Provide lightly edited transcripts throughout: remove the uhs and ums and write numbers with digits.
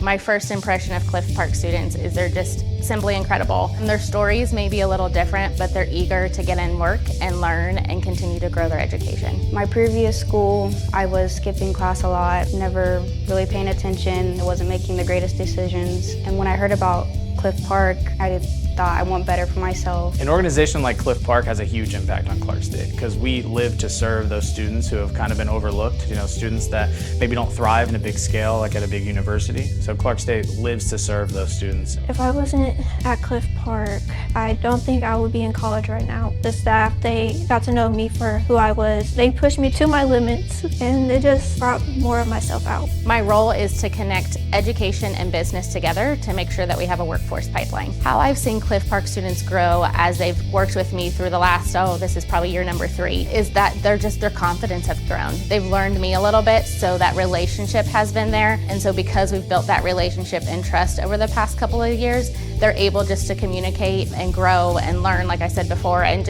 My first impression of Cliff Park students is they're just simply incredible. And their stories may be a little different, but they're eager to get in work and learn and continue to grow their education. My previous school, I was skipping class a lot, never really paying attention. I wasn't making the greatest decisions. And when I heard about Cliff Park, I thought I want better for myself. An organization like Cliff Park has a huge impact on Clark State because we live to serve those students who have kind of been overlooked, students that maybe don't thrive in a big scale like at a big university. So Clark State lives to serve those students. If I wasn't at Cliff Park, I don't think I would be in college right now. The staff, they got to know me for who I was. They pushed me to my limits and they just brought more of myself out. My role is to connect education and business together to make sure that we have a workforce pipeline. How I've seen Cliff Park students grow as they've worked with me through the last, this is probably year number 3, is that their confidence has grown. They've learned me a little bit, so that relationship has been there. And so because we've built that relationship and trust over the past couple of years, they're able just to communicate and grow and learn, like I said before, and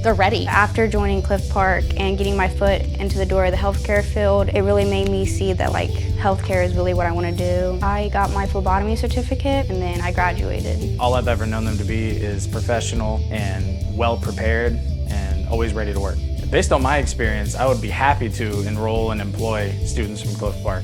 they're ready. After joining Cliff Park and getting my foot into the door of the healthcare field, it really made me see that healthcare is really what I want to do. I got my phlebotomy certificate and then I graduated. All I've ever known them to be is professional and well prepared and always ready to work. Based on my experience, I would be happy to enroll and employ students from Cliff Park.